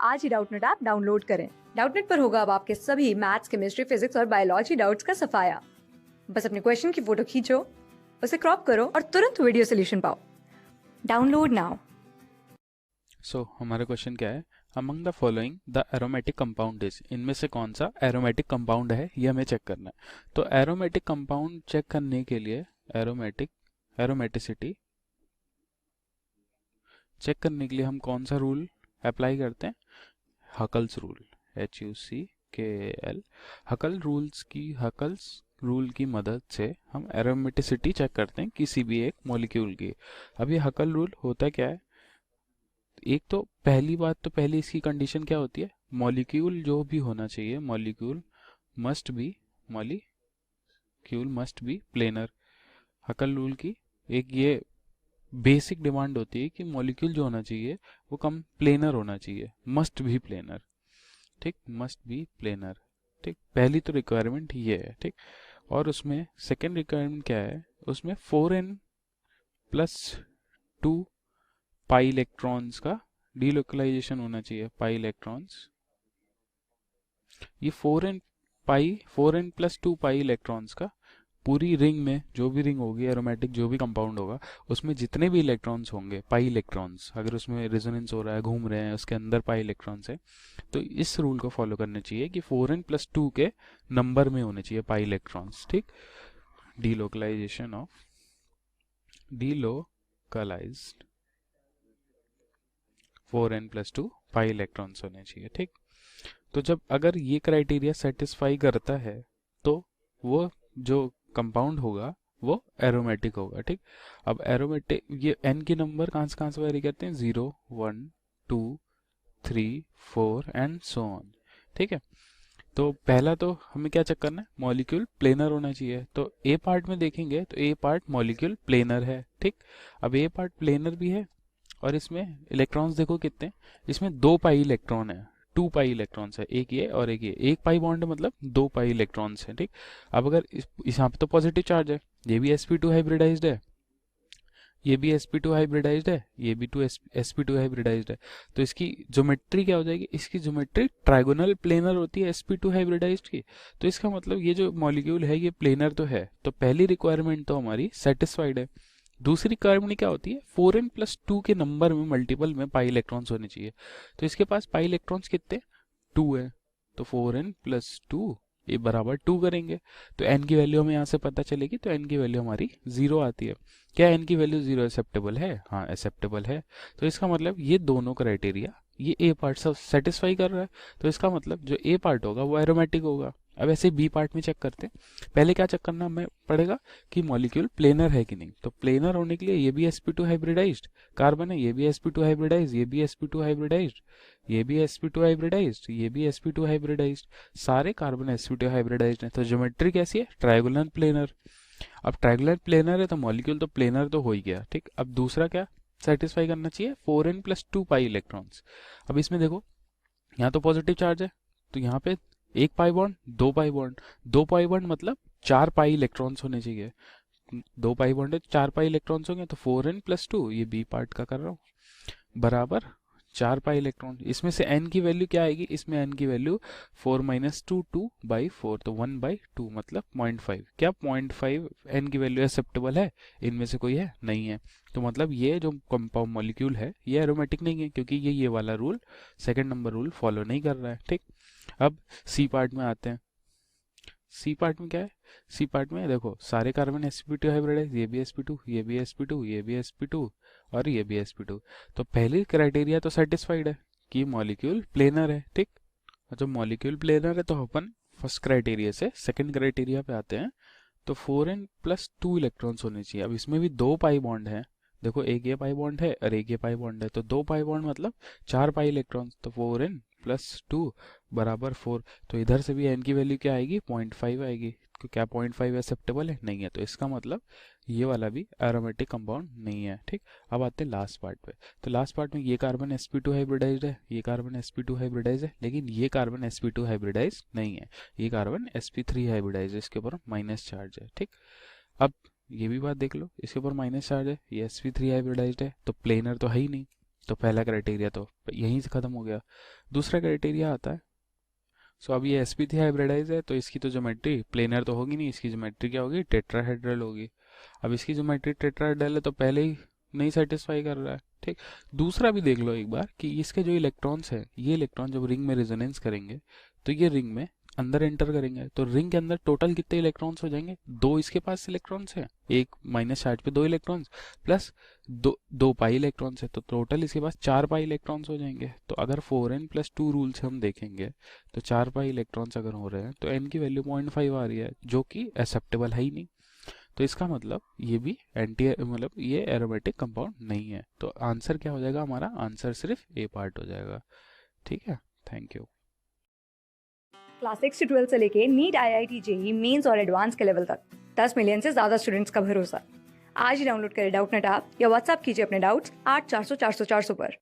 आज ही Doubtnut app download करें। Doubtnut पर होगा अब आपके सभी मैथ्स, केमिस्ट्री, फिजिक्स और बायोलॉजी डाउट्स का सफाया। बस अपने क्वेश्चन की फोटो खींचो, उसे क्रॉप करो और तुरंत वीडियो सोल्यूशन पाओ। Download now. हमारा क्वेश्चन क्या है? Among the following the aromatic compound is, इनमें से कौन सा एरोमेटिक कंपाउंड है ये हमें चेक करना है। तो एरोमेटिक कंपाउंड चेक करने के लिए एरोमेटिसिटी चेक करने के लिए हम कौन सा रूल अप्लाई करते हैं? Huckel's rule, HUCKL। Huckel's rule की मदद से हम एरोमेटिसिटी चेक करते हैं किसी भी एक मॉलिक्यूल की। अब ये हकल रूल होता क्या है? एक तो पहली बात, तो पहली इसकी कंडीशन क्या होती है? मॉलिक्यूल जो भी होना चाहिए, molecule must be planar. हकल rule की एक ये बेसिक डिमांड होती है कि मॉलिक्यूल जो होना चाहिए वो कम प्लेनर होना चाहिए, मस्ट बी प्लेनर। ठीक, मस्ट बी प्लेनर। ठीक, पहली तो रिक्वायरमेंट ये है। ठीक, और उसमें सेकेंड रिक्वायरमेंट क्या है? उसमें 4n+2 पाई इलेक्ट्रॉन्स का डीलोकलाइजेशन होना चाहिए। पाई इलेक्ट्रॉन्स, ये 4n+2 पाई इलेक्ट्रॉन्स का पूरी रिंग में, जो भी रिंग होगी एरोमेटिक, जो भी कंपाउंड होगा उसमें जितने भी इलेक्ट्रॉन्स होंगे, पाई इलेक्ट्रॉन्स, अगर उसमें रेजोनेंस हो रहा है, घूम रहे हैं, उसके अंदर पाई इलेक्ट्रॉन्स है, तो इस रूल को फॉलो करना चाहिए कि 4n+2 के नंबर में होने चाहिए पाई इलेक्ट्रॉन्स। ठीक, डीलोकलाइज्ड 4n+2 पाई इलेक्ट्रॉन्स होने चाहिए। ठीक, तो जब अगर ये क्राइटेरिया सेटिस्फाई करता है तो वो जो कंपाउंड होगा वो एरोमेटिक होगा। ठीक, अब एरोमेटिक, ये एन के नंबर कहाँ से वेरी करते हैं? 0, 1, 2, 3, 4 एंड सो ऑन। ठीक है, तो पहला तो हमें क्या चेक करना है? मॉलिक्यूल प्लेनर होना चाहिए। तो ए पार्ट में देखेंगे तो ए पार्ट मॉलिक्यूल प्लेनर है। ठीक, अब ए पार्ट प्लेनर भी है और इसमें इलेक्ट्रॉन्स देखो कितने, इसमें 2 पाई इलेक्ट्रॉन है, 2 पाई इलेक्ट्रॉन्स है, एक ये और एक ये, एक पाई बॉन्ड मतलब 2 पाई इलेक्ट्रॉन्स है। ठीक, अब अगर इस यहाँ पे तो पॉजिटिव चार्ज है, ये भी sp2 हाइब्रिडाइज्ड है, ये भी sp2 हाइब्रिडाइज्ड है, ये भी sp2 हाइब्रिडाइज्ड है। तो इसकी ज्योमेट्री क्या हो जाएगी? इसकी ज्योमेट्री ट्राइगोनल प्लेनर होती है sp2 हाइब्रिडाइज्ड की। तो इसका मतलब ये जो मॉलिक्यूल है ये प्लेनर तो है, तो पहली रिक्वायरमेंट तो हमारी सेटिस्फाइड है। दूसरी रिक्वायरमेंट क्या होती है? 4n+2 के नंबर में, मल्टीपल में पाई इलेक्ट्रॉन्स होने चाहिए। तो इसके पास पाई इलेक्ट्रॉन्स कितने? 2 है, तो 4n+2 ये बराबर 2 करेंगे, तो n की वैल्यू हमें यहाँ से पता चलेगी, तो n की वैल्यू हमारी 0 आती है। क्या n की वैल्यू 0 एक्सेप्टेबल है? हाँ, एक्सेप्टेबल है। तो इसका मतलब ये दोनों क्राइटेरिया ये ए पार्ट सब सेटिस्फाई कर रहा है, तो इसका मतलब जो ए पार्ट होगा वो एरोमेटिक होगा। अब ऐसे बी पार्ट में चेक करते हैं। पहले क्या चेक करना हमें पड़ेगा कि मॉलिक्यूल प्लेनर है कि नहीं। तो प्लेनर होने के लिए ये भी sp2 हाइब्रिडाइज्ड कार्बन है, ये भी sp2 हाइब्रिडाइज्ड, ये भी sp2 हाइब्रिडाइज्ड, ये भी sp2 हाइब्रिडाइज्ड, ये भी sp2 हाइब्रिडाइज्ड, सारे कार्बन sp2 हाइब्रिडाइज्ड हैं। तो ज्योमेट्री कैसी है? Triangular planar. अब ट्रायंगुलर प्लेनर है तो मॉलिक्यूल तो प्लेनर तो हो ही गया। ठीक, अब दूसरा क्या सेटिस्फाई करना चाहिए? 4n+2 pi electrons. अब इसमें देखो, यहाँ तो पॉजिटिव चार्ज है, तो यहाँ पे एक पाई बॉन्ड, दो पाई बॉन्ड, दो पाई बॉन्ड मतलब 4 पाई इलेक्ट्रॉन्स होने चाहिए। 2 पाई बॉन्ड है, 4 पाई इलेक्ट्रॉन्स होंगे, तो 4n+2, ये बी पार्ट का कर रहा हूँ, बराबर 4 पाई इलेक्ट्रॉन। इसमें से n की वैल्यू क्या आएगी? इसमें n की वैल्यू 4 - 2, 2/4, तो 1/2 मतलब 0.5। क्या 0.5 n की वैल्यू एक्सेप्टेबल है? इनमें से कोई है? नहीं है। तो मतलब ये जो कंपाउंड मॉलिक्यूल है ये एरोमेटिक नहीं है, क्योंकि ये वाला rule, second number rule follow नहीं कर रहा है। ठीक, अब सी पार्ट में आते हैं। सी पार्ट में क्या है? सी पार्ट में देखो, सारे कार्बन sp2 हाइब्रिड है, ये भी sp2, ये भी sp2, ये भी sp2 और ये भी sp2। तो पहली क्राइटेरिया तो सेटिस्फाइड है कि मॉलिक्यूल प्लेनर है। ठीक, और जब मॉलिक्यूल प्लेनर है तो अपन फर्स्ट क्राइटेरिया से सेकंड क्राइटेरिया पे आते हैं। तो 4n+2 इलेक्ट्रॉन्स होने चाहिए। अब इसमें भी 2 पाई बॉन्ड है, देखो एक ये पाई बॉन्ड है और एक ये पाई बॉन्ड है, तो 2 पाई बॉन्ड मतलब 4 पाई इलेक्ट्रॉन्स, तो 4n+2 बराबर 4। तो इधर से भी n की वैल्यू क्या आएगी? 0.5 आएगी। तो क्या 0.5 एक्सेप्टेबल है? नहीं है। तो इसका मतलब ये वाला भी एरोमेटिक कंपाउंड नहीं है। ठीक, अब आते हैं लास्ट पार्ट पे। तो लास्ट पार्ट में ये कार्बन sp2 हाइब्रिडाइज्ड है, ये कार्बन sp2 हाइब्रिडाइज्ड है, लेकिन ये कार्बन sp2 हाइब्रिडाइज्ड नहीं है, ये कार्बन sp3 हाइब्रिडाइज्ड है, इसके ऊपर माइनस चार्ज है। ठीक, अब ये भी बात देख लो, इसके ऊपर माइनस चार्ज है, ये sp3 हाइब्रिडाइज्ड है, तो प्लेनर तो है ही नहीं। तो पहला क्राइटेरिया तो यहीं से ख़त्म हो गया। दूसरा क्राइटेरिया आता है, सो अब ये sp3 हाइब्रिडाइज है तो इसकी तो ज्योमेट्री प्लेनर तो होगी नहीं, इसकी ज्योमेट्री क्या होगी, टेट्राहेड्रल होगी। अब इसकी ज्योमेट्री टेट्राहेड्रल है तो पहले ही नहीं सेटिस्फाई कर रहा है, ठीक। दूसरा भी देख लो एक बार कि इसके जो इलेक्ट्रॉन्स हैं, ये इलेक्ट्रॉन जब रिंग में रेजोनेंस करेंगे तो ये रिंग में अंदर एंटर करेंगे, तो रिंग के अंदर टोटल कितने इलेक्ट्रॉन्स हो जाएंगे, दो इसके पास इलेक्ट्रॉन्स हैं, एक माइनस चार्ज पे दो इलेक्ट्रॉन्स प्लस दो पाई इलेक्ट्रॉन्स है, तो टोटल इसके पास 4 पाई इलेक्ट्रॉन्स हो जाएंगे। तो अगर 4n+2 रूल से हम देखेंगे तो 4 पाई इलेक्ट्रॉन्स अगर हो रहे हैं तो n की वैल्यू 0.5 आ रही है, जो कि एक्सेप्टेबल है ही नहीं। तो इसका मतलब ये भी मतलब ये एरोमेटिक कंपाउंड नहीं है। तो आंसर क्या हो जाएगा हमारा, आंसर सिर्फ ए पार्ट हो जाएगा, ठीक है। Thank you. क्लास 6 से 12 से लेके नीट, IIT, JEE मेंस और एडवांस के लेवल तक 10 मिलियन से ज्यादा स्टूडेंट्स का भरोसा। आज ही डाउनलोड करें डाउटनेट ऐप या व्हाट्सएप कीजिए अपने डाउट्स 8400 400 400 पर।